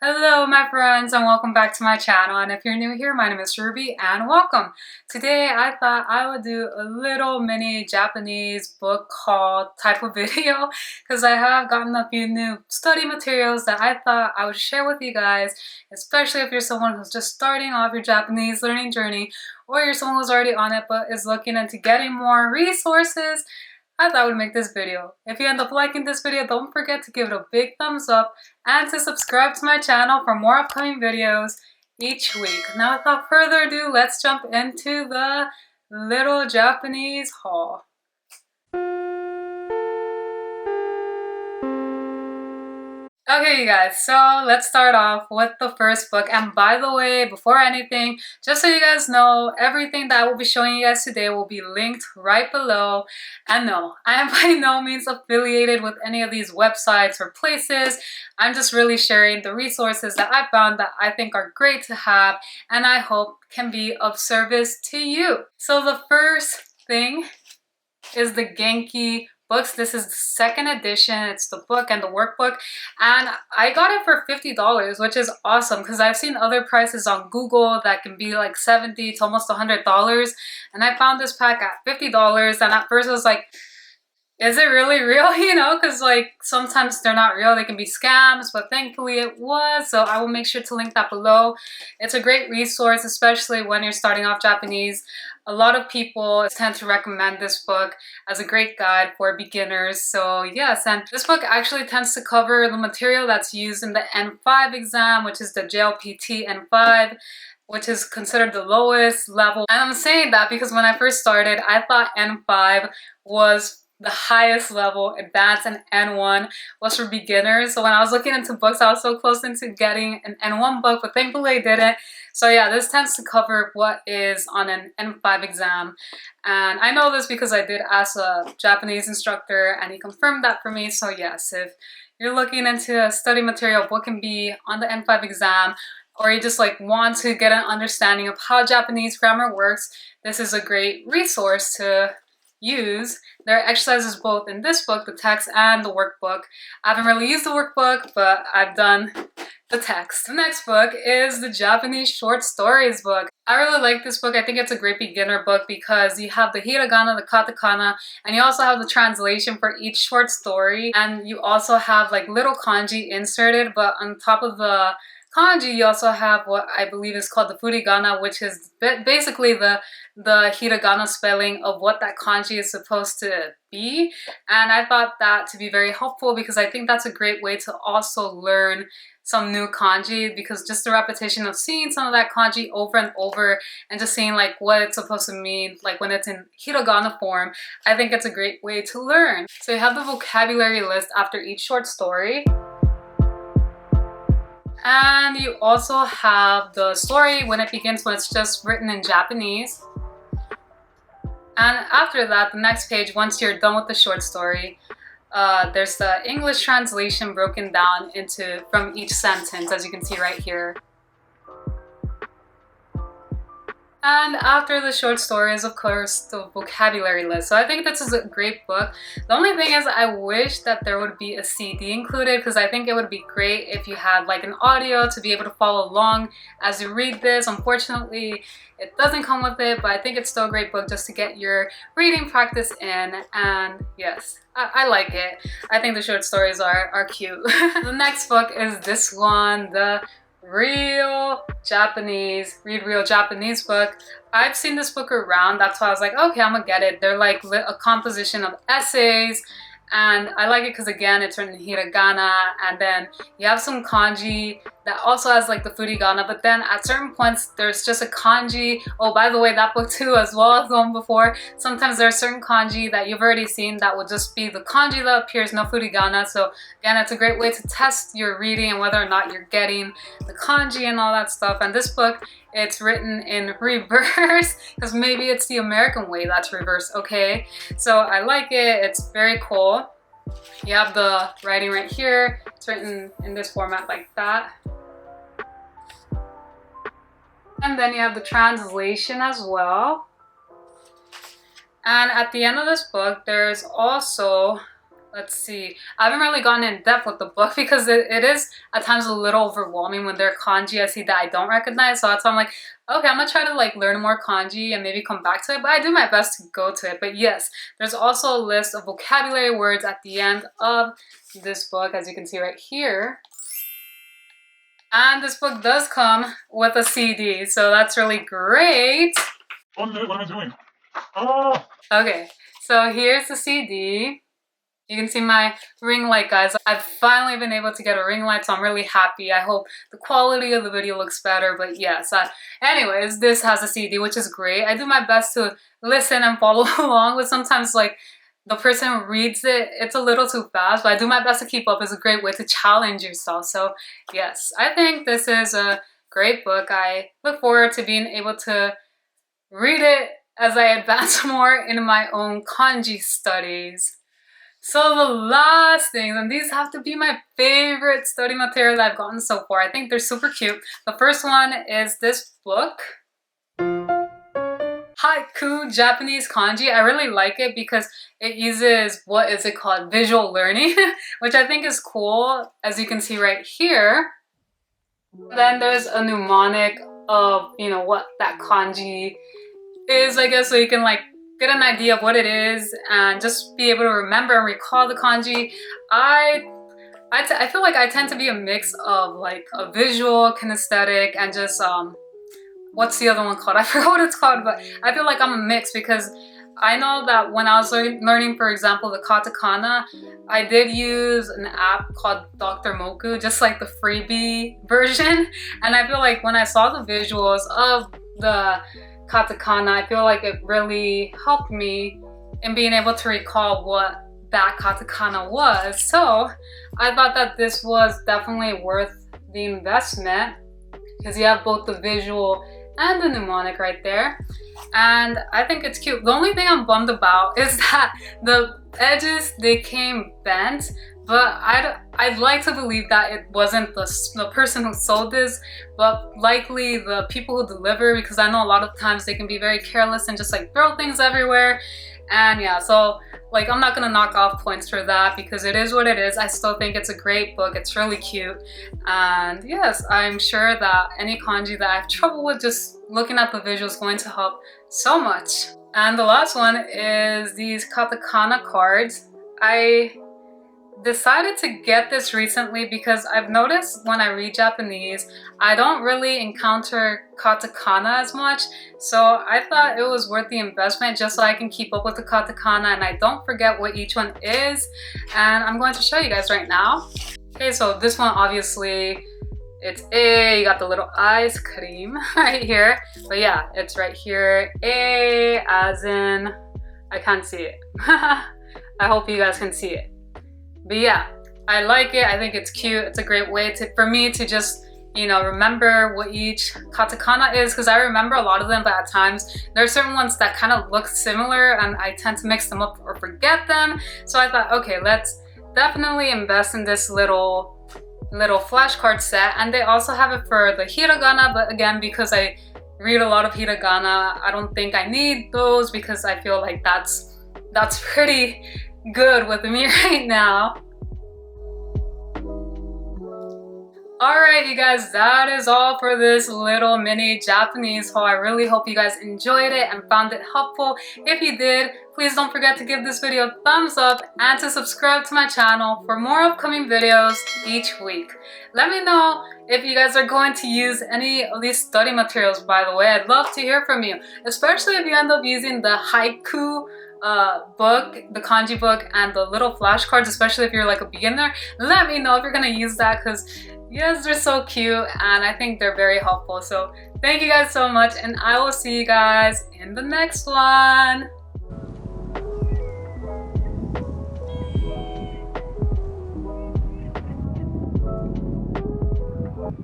Hello my friends and welcome back to my channel, and if you're new here, my name is Ruby and welcome. Today I thought I would do a little mini Japanese book haul type of video because I have gotten a few new study materials that I thought I would share with you guys, especially if you're someone who's just starting off your Japanese learning journey or you're someone who's already on it but is looking into getting more resources. I thought I would make this video. If you end up liking this video, don't forget to give it a big thumbs up and to subscribe to my channel for more upcoming videos each week. Now without further ado, let's jump into the little Japanese haul. Okay, you guys, so let's start off with the first book. And by the way, before anything, just so you guys know, everything that I will be showing you guys today will be linked right below. And no, I am by no means affiliated with any of these websites or places. I'm just really sharing the resources that I found that I think are great to have and I hope can be of service to you. So the first thing is the GENKI books. This is the second edition. It's the book and the workbook, and I got it for $50, which is awesome because I've seen other prices on Google that can be like $70 to almost $100, and I found this pack at $50. And at first I was like, is it really real? You know, because like sometimes they're not real, they can be scams, but thankfully it was. So I will make sure to link that below. It's a great resource, especially when you're starting off Japanese. A lot of people tend to recommend this book as a great guide for beginners. So yes, and this book actually tends to cover the material that's used in the N5 exam, which is the JLPT N5, which is considered the lowest level. And I'm saying that because when I first started, I thought N5 was the highest level, advanced, and N1 was for beginners. So when I was looking into books, I was so close into getting an N1 book, but thankfully I didn't. So yeah, this tends to cover what is on an N5 exam. And I know this because I did ask a Japanese instructor and he confirmed that for me. So yes, if you're looking into a study material, what can be on the N5 exam, or you just like want to get an understanding of how Japanese grammar works, this is a great resource to use. There are exercises both in this book, the text, and the workbook. I haven't really used the workbook, but I've done the text. The next book is the Japanese short stories book. I really like this book. I think it's a great beginner book because you have the hiragana, the katakana, and you also have the translation for each short story. And you also have like little kanji inserted, but on top of the kanji, you also have what I believe is called the furigana, which is basically the hiragana spelling of what that kanji is supposed to be. And I thought that to be very helpful because I think that's a great way to also learn some new kanji, because just the repetition of seeing some of that kanji over and over and just seeing like what it's supposed to mean, like when it's in hiragana form, I think it's a great way to learn. So you have the vocabulary list after each short story. And you also have the story when it begins, when it's just written in Japanese. And after that, the next page, once you're done with the short story, there's the English translation broken down into from each sentence, as you can see right here. And after the short story is, of course, the vocabulary list. So I think this is a great book. The only thing is I wish that there would be a CD included, because I think it would be great if you had like an audio to be able to follow along as you read this. Unfortunately, it doesn't come with it, but I think it's still a great book just to get your reading practice in. And yes, I like it. I think the short stories are cute. The next book is this one, the Real Japanese, Read Real Japanese book. I've seen this book around, that's why I was like, okay, I'm gonna get it. They're like a composition of essays, and I like it because again, it's written in hiragana, and then you have some kanji that also has like the furigana, but then at certain points there's just a kanji. Oh, by the way, that book too, as well as the one before, sometimes there are certain kanji that you've already seen that will just be the kanji that appears, no furigana. So again, it's a great way to test your reading and whether or not you're getting the kanji and all that stuff. And this book, it's written in reverse because maybe it's the American way that's reverse, okay? So I like it, it's very cool. You have the writing right here, it's written in this format like that. And then you have the translation as well. And at the end of this book, there's also Let's see. I haven't really gone in depth with the book because it is at times a little overwhelming when there are kanji I see that I don't recognize. So that's why I'm like, okay, I'm gonna try to like learn more kanji and maybe come back to it. But I do my best to go to it. But yes, there's also a list of vocabulary words at the end of this book, as you can see right here. And this book does come with a CD, so that's really great. What am I doing? Oh. Okay, so here's the CD. You can see my ring light, guys. I've finally been able to get a ring light, so I'm really happy. I hope the quality of the video looks better, but yes. Anyways, this has a CD, which is great. I do my best to listen and follow along, but sometimes like the person who reads it, it's a little too fast, but I do my best to keep up. It's a great way to challenge yourself. So yes, I think this is a great book. I look forward to being able to read it as I advance more in my own kanji studies. So the last things, and these have to be my favorite study material that I've gotten so far. I think they're super cute. The first one is this book, Haiku Japanese Kanji. I really like it because it uses, what is it called, visual learning, which I think is cool, as you can see right here. Then there's a mnemonic of, you know, what that kanji is, I guess, so you can like get an idea of what it is and just be able to remember and recall the kanji. I feel like I tend to be a mix of like a visual, kinesthetic, and just what's the other one called? I forgot what it's called, but I feel like I'm a mix because I know that when I was learning, for example, the katakana, I did use an app called Dr. Moku, just like the freebie version. And I feel like when I saw the visuals of the katakana, I feel like it really helped me in being able to recall what that katakana was. So I thought that this was definitely worth the investment because you have both the visual and the mnemonic right there. And I think it's cute. The only thing I'm bummed about is that the edges, they came bent, but I'd like to believe that it wasn't the person who sold this, but likely the people who deliver, because I know a lot of times they can be very careless and just like throw things everywhere. And yeah, so like I'm not gonna knock off points for that because it is what it is. I still think it's a great book. It's really cute. And yes, I'm sure that any kanji that I have trouble with, just looking at the visuals is going to help so much. And the last one is these katakana cards. I decided to get this recently because I've noticed when I read Japanese, I don't really encounter katakana as much. So I thought it was worth the investment just so I can keep up with the katakana and I don't forget what each one is. And I'm going to show you guys right now. Okay, so this one obviously, it's A, you got the little ice cream right here. But yeah, it's right here. A as in, I can't see it. I hope you guys can see it. But yeah, I like it. I think it's cute. It's a great way for me to just, you know, remember what each katakana is, because I remember a lot of them, but at times there are certain ones that kind of look similar and I tend to mix them up or forget them. So I thought, okay, let's definitely invest in this little flashcard set. And they also have it for the hiragana, but again, because I read a lot of hiragana, I don't think I need those because I feel like that's pretty good with me right now. Alright you guys, that is all for this little mini Japanese haul. I really hope you guys enjoyed it and found it helpful. If you did, please don't forget to give this video a thumbs up and to subscribe to my channel for more upcoming videos each week. Let me know if you guys are going to use any of these study materials, by the way. I'd love to hear from you, especially if you end up using the haiku book, the kanji book, and the little flashcards, especially if you're like a beginner. Let me know if you're gonna use that because yes, they're so cute and I think they're very helpful. So thank you guys so much and I will see you guys in the next one.